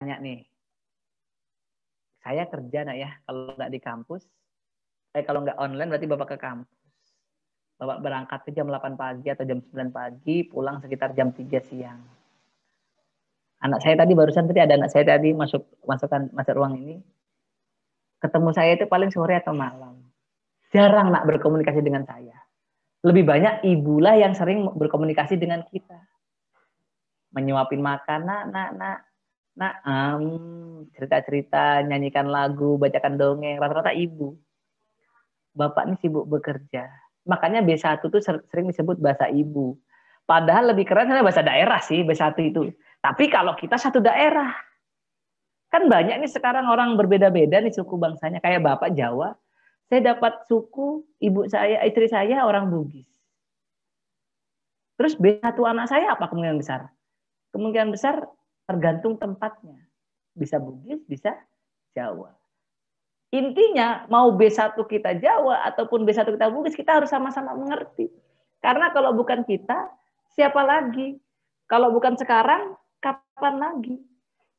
tanya nih, saya kerja nak ya, kalau nggak di kampus, kalau nggak online berarti Bapak ke kampus. Bapak berangkat ke jam 8 pagi atau jam 9 pagi, pulang sekitar jam 3 siang. Anak saya tadi barusan ada anak saya tadi masuk ruang ini. Ketemu saya itu paling sore atau malam. Jarang nak berkomunikasi dengan saya. Lebih banyak ibulah yang sering berkomunikasi dengan kita. Menyuapin makan, nak, cerita-cerita, nyanyikan lagu, bacakan dongeng, rata-rata ibu. Bapak ini sibuk bekerja. Makanya B1 tuh sering disebut bahasa ibu. Padahal lebih keren bahasa daerah sih B1 itu. Tapi kalau kita satu daerah, kan banyak nih sekarang orang berbeda-beda nih suku bangsanya. Kayak Bapak Jawa, saya dapat suku ibu saya, istri saya orang Bugis. Terus B1 anak saya apa kemungkinan besar? Kemungkinan besar tergantung tempatnya. Bisa Bugis, bisa Jawa. Intinya mau B1 kita Jawa ataupun B1 kita Bugis, kita harus sama-sama mengerti. Karena kalau bukan kita, siapa lagi? Kalau bukan sekarang, kapan lagi?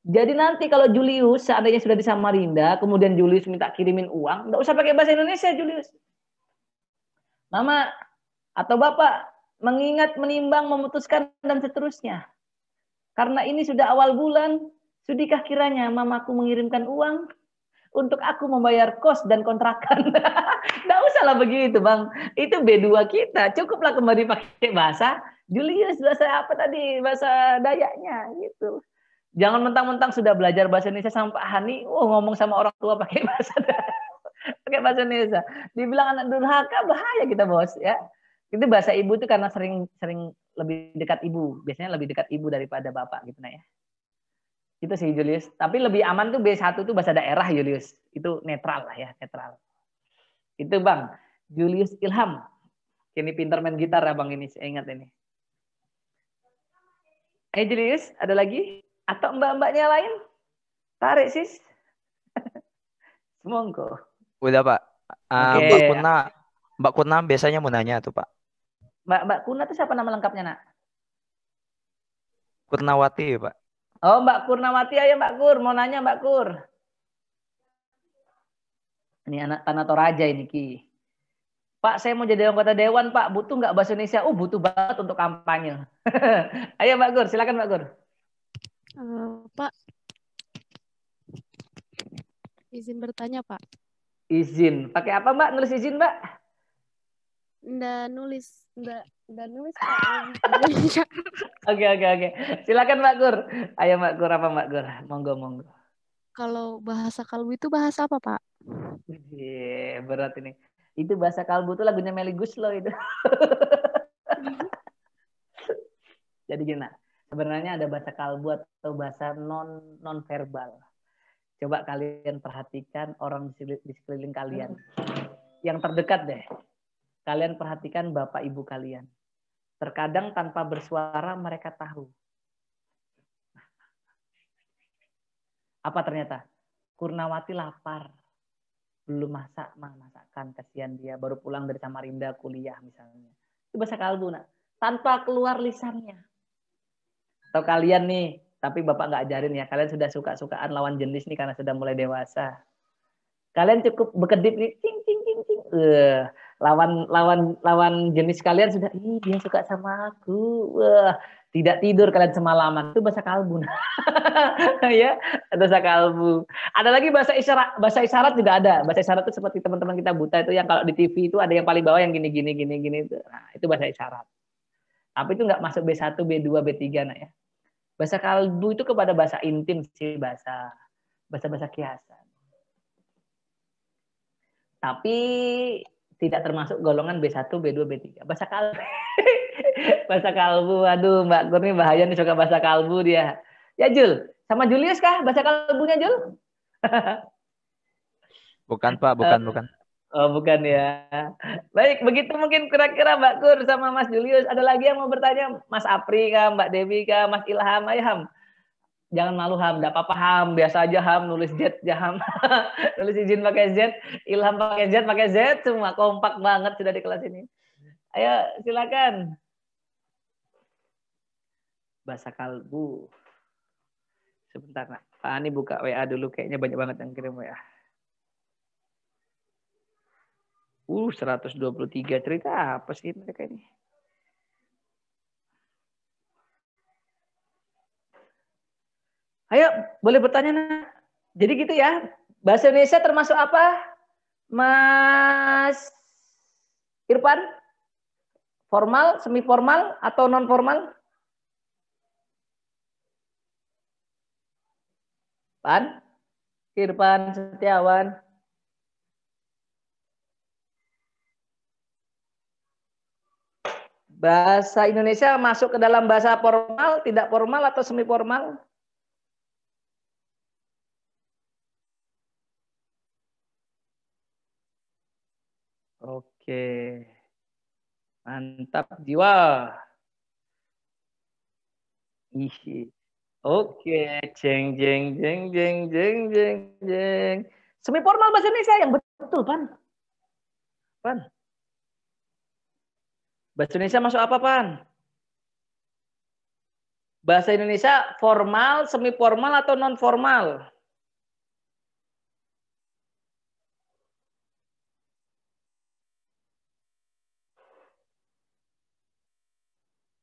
Jadi nanti kalau Julius seandainya sudah di Samarinda, kemudian Julius minta kirimin uang, nggak usah pakai bahasa Indonesia Julius. Mama atau Bapak mengingat, menimbang, memutuskan, dan seterusnya. Karena ini sudah awal bulan, sudikah kiranya mamaku mengirimkan uang untuk aku membayar kos dan kontrakan? Nggak usah lah begitu Bang. Itu B2 kita. Cukuplah kembali pakai bahasa Julius, bahasa apa tadi? Bahasa Dayaknya gitu. Jangan mentang-mentang sudah belajar bahasa Indonesia sama Pak Hani, ngomong sama orang tua pakai bahasa Indonesia. Dibilang anak durhaka, bahaya kita bos ya. Itu bahasa ibu itu karena sering lebih dekat ibu. Biasanya lebih dekat ibu daripada bapak gitu ya. Itu sih Julius. Tapi lebih aman tuh B1 tuh bahasa daerah Julius. Itu netral lah ya, netral. Itu Bang, Julius Ilham. Ini pintar main gitar ya Bang ini, saya ingat ini. Julius, ada lagi? Atau mbak-mbaknya lain? Tarik sis. Monggo. Udah Pak. Oke. Mbak Kurna biasanya mau nanya tuh Pak. Mbak Kurna itu siapa nama lengkapnya nak? Kurnawati Pak. Oh Mbak Kurnawati, ayo Mbak Kur, mau nanya Mbak Kur. Ini anak Tanah Toraja ini Ki. Pak, saya mau jadi anggota dewan Pak, butuh nggak bahasa Indonesia? Butuh banget untuk kampanye. Ayo Mbak Kur, silakan Mbak Kur. Pak, izin bertanya Pak. Izin, pakai apa Mbak? Nulis izin Mbak? Nggak nulis Pak. Oke. Silakan Mbak Kur. Ayo Mbak Kur, apa Mbak Kur? Monggo. Kalau bahasa kalbu itu bahasa apa Pak? Berat ini. Itu bahasa kalbu itu lagunya Melly Goeslaw itu. Jadi gini, sebenarnya ada bahasa kalbu atau bahasa non verbal. Coba kalian perhatikan orang di sekeliling kalian. Yang terdekat deh. Kalian perhatikan bapak ibu kalian. Terkadang tanpa bersuara mereka tahu. Apa ternyata? Kurnawati lapar. Belum masakan, kasihan dia. Baru pulang dari Samarinda kuliah misalnya. Itu bahasa kalbu, nak. Tanpa keluar lisannya. Atau kalian nih, tapi bapak nggak ajarin ya. Kalian sudah suka-sukaan lawan jenis nih karena sudah mulai dewasa. Kalian cukup berkedip nih, cing. Lawan jenis kalian sudah, dia suka sama aku. Tidak tidur kalian semalaman. Itu bahasa kalbu. Ya, bahasa kalbu. Ada lagi bahasa isyarat juga ada. Bahasa isyarat itu seperti teman-teman kita buta itu yang kalau di TV itu ada yang paling bawah yang gini itu. Nah, itu bahasa isyarat. Tapi itu nggak masuk B1, B2, B3 nah ya. Bahasa kalbu itu kepada bahasa intim sih, bahasa kiasan. Tapi tidak termasuk golongan B1, B2, B3. Bahasa kalbu. Bahasa kalbu. Aduh, Mbak Kur nih bahaya nih suka bahasa kalbu dia. Ya Jul, sama Julius kah bahasa kalbunya Jul? Bukan Pak, bukan. Oh, bukan ya. Baik, begitu mungkin kira-kira Mbak Kur sama Mas Julius. Ada lagi yang mau bertanya? Mas Apri kah, Mbak Dewi kah, Mas Ilham? Ayo Ham. Jangan malu Ham, enggak apa-apa Ham, biasa aja Ham, nulis Z aja Ham. Nulis izin pakai Z, Ilham pakai Z, semua kompak banget sudah di kelas ini. Ayo silakan. Bahasa kalbu. Sebentar nak. Pak Ani buka WA dulu, kayaknya banyak banget yang kirim WA. 123 cerita apa sih mereka ini? Ayo, boleh bertanya. Jadi gitu ya. Bahasa Indonesia termasuk apa? Mas Irfan? Formal, semi formal atau non formal? Pan? Irfan Setiawan. Bahasa Indonesia masuk ke dalam bahasa formal, tidak formal atau semi formal? Oke. Mantap jiwa. Ih. Oke, jeng jeng jeng jeng jeng jeng jeng. Semi formal bahasa Indonesia yang betul, Pan. Pan. Bahasa Indonesia masuk apa, Pan? Bahasa Indonesia formal, semi formal atau non formal?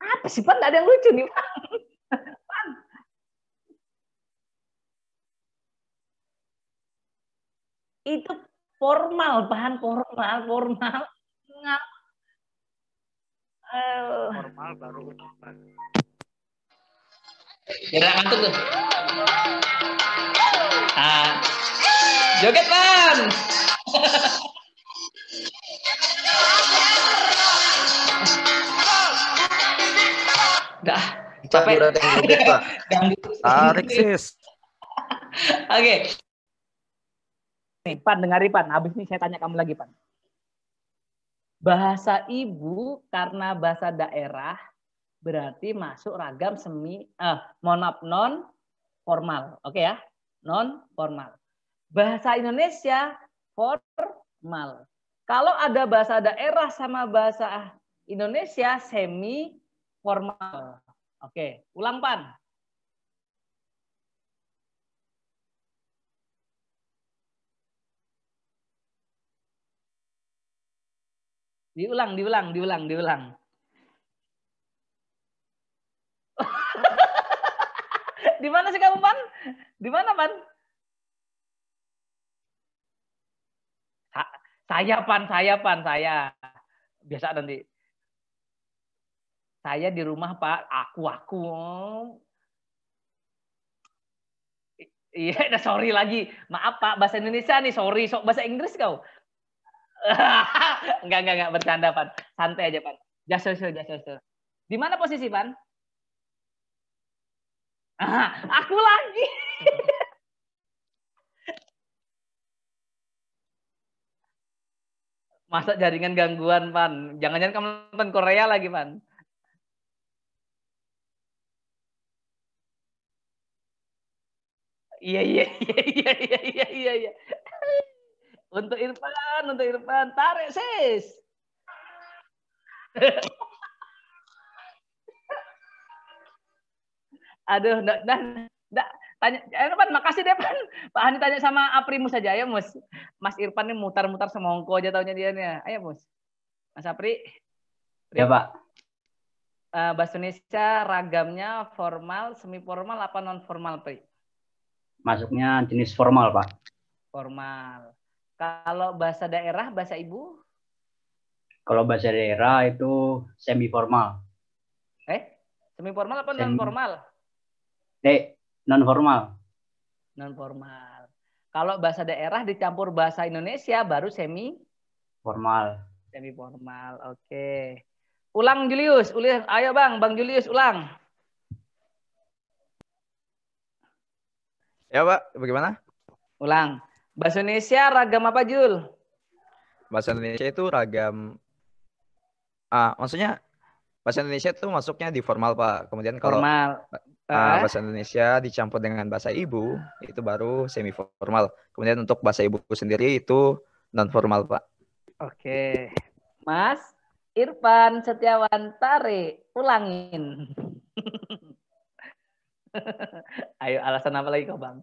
Apa sih, Pan? Nggak ada yang lucu nih, Pan. Pan. Itu formal, bahan formal, formal. Formal baru. Kira ngantuk tuh. Joget, Pan. Dah, capek. Tarik, sis. Oke. Nih, Pan, dengari, Pan. Habis ini saya tanya kamu lagi, Pan. Bahasa ibu karena bahasa daerah berarti masuk ragam non formal. Oke ya? Non formal. Bahasa Indonesia formal. Kalau ada bahasa daerah sama bahasa Indonesia semi formal. Oke, ulang, Pan. Diulang. Di mana sih kamu, Pan? Di mana, Pan? Saya. Biasa nanti. Saya di rumah, Pak. Aku. Iya, sorry lagi. Maaf, Pak. Bahasa Indonesia nih, sorry. Bahasa Inggris kau. Enggak bercanda, Pan. Santai aja, Pan. Just. Di mana posisi, Pan? Aku lagi. Masa jaringan gangguan, Pan. Jangan-jangan kamu nonton Korea lagi, Pan. Iya. Untuk Irfan. Tarik, sis. Aduh, tanya, Pan, makasih deh, Pan. Pak Hani tanya sama Aprimus saja ya, Mus. Mas Irfan ini mutar-mutar semongko aja taunya dia nih. Ayo, Mus. Mas Apri. Ya, Pak. Bahasa Indonesia ragamnya formal, semi formal apa non formal, Pri? Masuknya jenis formal, Pak. Formal. Kalau bahasa daerah, bahasa ibu? Kalau bahasa daerah itu semi formal. Semi formal apa non formal? Non formal. Non formal. Kalau bahasa daerah dicampur bahasa Indonesia baru semi formal. Semi formal. Oke. Ulang, Julius. Ayo, Bang Julius ulang. Ya, Pak. Bagaimana? Ulang. Bahasa Indonesia ragam apa, Jul? Bahasa Indonesia itu ragam. Maksudnya bahasa Indonesia itu masuknya di formal, Pak. Kemudian kalau formal. Bahasa Indonesia dicampur dengan bahasa ibu itu baru semi formal. Kemudian untuk bahasa ibu sendiri itu non formal, Pak. Oke. Mas Irfan Setiawan, tarik, ulangin. Ayo alasan apa lagi kau Bang?